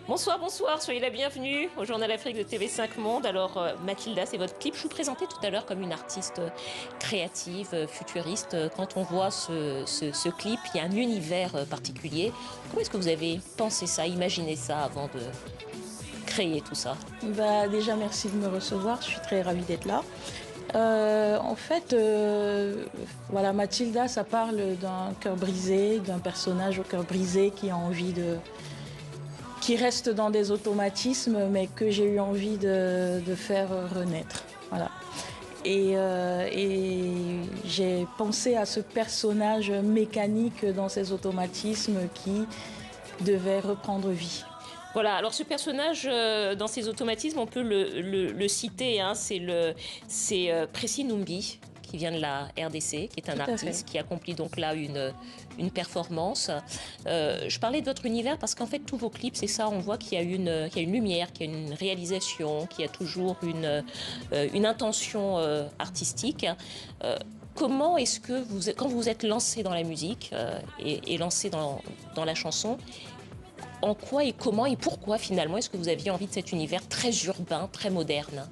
Bonsoir, bonsoir, soyez la bienvenue au Journal Afrique de TV5 Monde. Alors Mathilda, c'est votre clip. Je vous présentais tout à l'heure comme une artiste créative, futuriste. Quand on voit ce clip, il y a un univers particulier. Comment est-ce que vous avez pensé ça, imaginé ça avant de créer tout ça? Déjà, merci de me recevoir. Je suis très ravie d'être là. Voilà, Mathilda, ça parle d'un cœur brisé, d'un personnage au cœur brisé qui reste dans des automatismes, mais que j'ai eu envie de faire renaître. Voilà. Et j'ai pensé à ce personnage mécanique dans ces automatismes qui devait reprendre vie. Voilà, alors ce personnage, dans ses automatismes, on peut le citer, hein, c'est Précy Numbi, qui vient de la RDC, qui est un artiste qui accomplit donc là une performance. Je parlais de votre univers parce qu'en fait, tous vos clips, c'est ça, on voit qu'il y a une lumière, qu'il y a une réalisation, qu'il y a toujours une intention artistique. Comment est-ce que quand vous êtes lancé dans la musique et lancé dans la chanson, en quoi et comment et pourquoi finalement est-ce que vous aviez envie de cet univers très urbain, très moderne?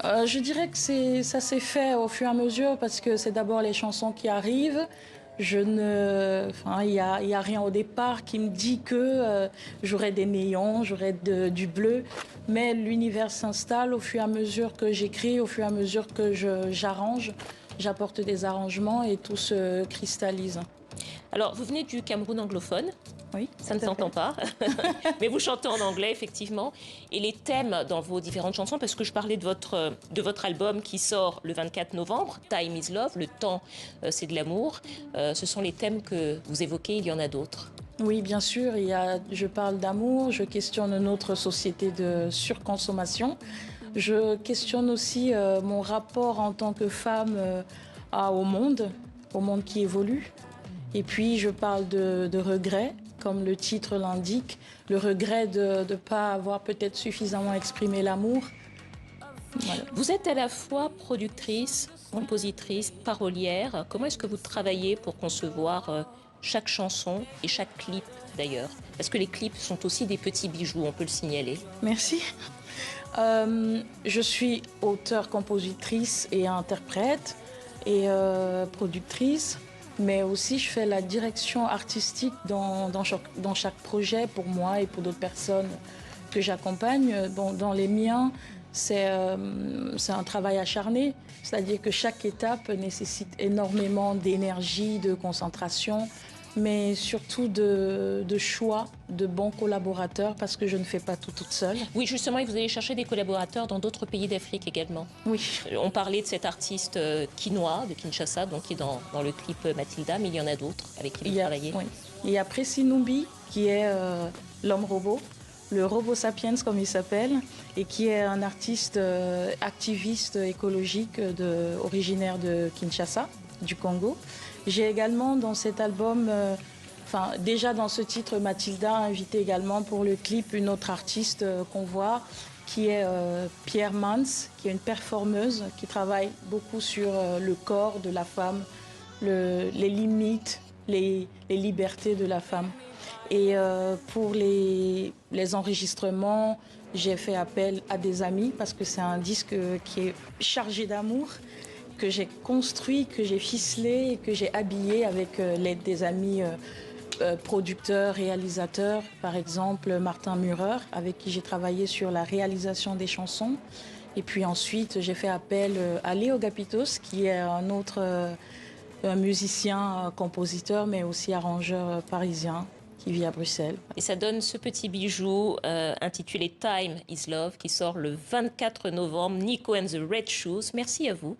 Je dirais que ça s'est fait au fur et à mesure parce que c'est d'abord les chansons qui arrivent. Il y a rien au départ qui me dit que j'aurai des néons, j'aurai du bleu. Mais l'univers s'installe au fur et à mesure que j'écris, au fur et à mesure que j'arrange. J'apporte des arrangements et tout se cristallise. Alors, vous venez du Cameroun anglophone. Oui, ça ne s'entend pas, mais vous chantez en anglais, effectivement. Et les thèmes dans vos différentes chansons, parce que je parlais de votre album qui sort le 24 novembre, Time is Love, le temps, c'est de l'amour. Ce sont les thèmes que vous évoquez, il y en a d'autres. Oui, bien sûr, je parle d'amour, je questionne notre société de surconsommation. Je questionne aussi mon rapport en tant que femme au monde qui évolue. Et puis, je parle de regrets, comme le titre l'indique, le regret de ne pas avoir peut-être suffisamment exprimé l'amour. Voilà. Vous êtes à la fois productrice, compositrice, parolière. Comment est-ce que vous travaillez pour concevoir chaque chanson et chaque clip d'ailleurs? Parce que les clips sont aussi des petits bijoux, on peut le signaler. Merci. Je suis auteure, compositrice et interprète et productrice. Mais aussi, je fais la direction artistique dans chaque projet pour moi et pour d'autres personnes que j'accompagne. Dans les miens, c'est un travail acharné. C'est-à-dire que chaque étape nécessite énormément d'énergie, de concentration, mais surtout de choix de bons collaborateurs parce que je ne fais pas tout toute seule. Oui, justement, et vous allez chercher des collaborateurs dans d'autres pays d'Afrique également. Oui. On parlait de cet artiste quinois de Kinshasa, donc qui est dans le clip Mathilda, mais il y en a d'autres avec qui vous travaillez. Oui. Il y a Précy Numbi qui est l'homme robot, le robot sapiens comme il s'appelle, et qui est un artiste activiste écologique originaire de Kinshasa, du Congo. J'ai également dans cet album, déjà dans ce titre, Mathilda a invité également pour le clip une autre artiste qu'on voit, qui est Pierre Mans, qui est une performeuse qui travaille beaucoup sur le corps de la femme, les limites, les libertés de la femme. Et pour les enregistrements, j'ai fait appel à des amis parce que c'est un disque qui est chargé d'amour, que j'ai construit, que j'ai ficelé et que j'ai habillé avec l'aide des amis producteurs, réalisateurs. Par exemple, Martin Murer, avec qui j'ai travaillé sur la réalisation des chansons. Et puis ensuite, j'ai fait appel à Léo Gapitos, qui est un autre musicien, compositeur, mais aussi arrangeur parisien, qui vit à Bruxelles. Et ça donne ce petit bijou intitulé Time is Love qui sort le 24 novembre. Nico and the Red Shoes. Merci à vous.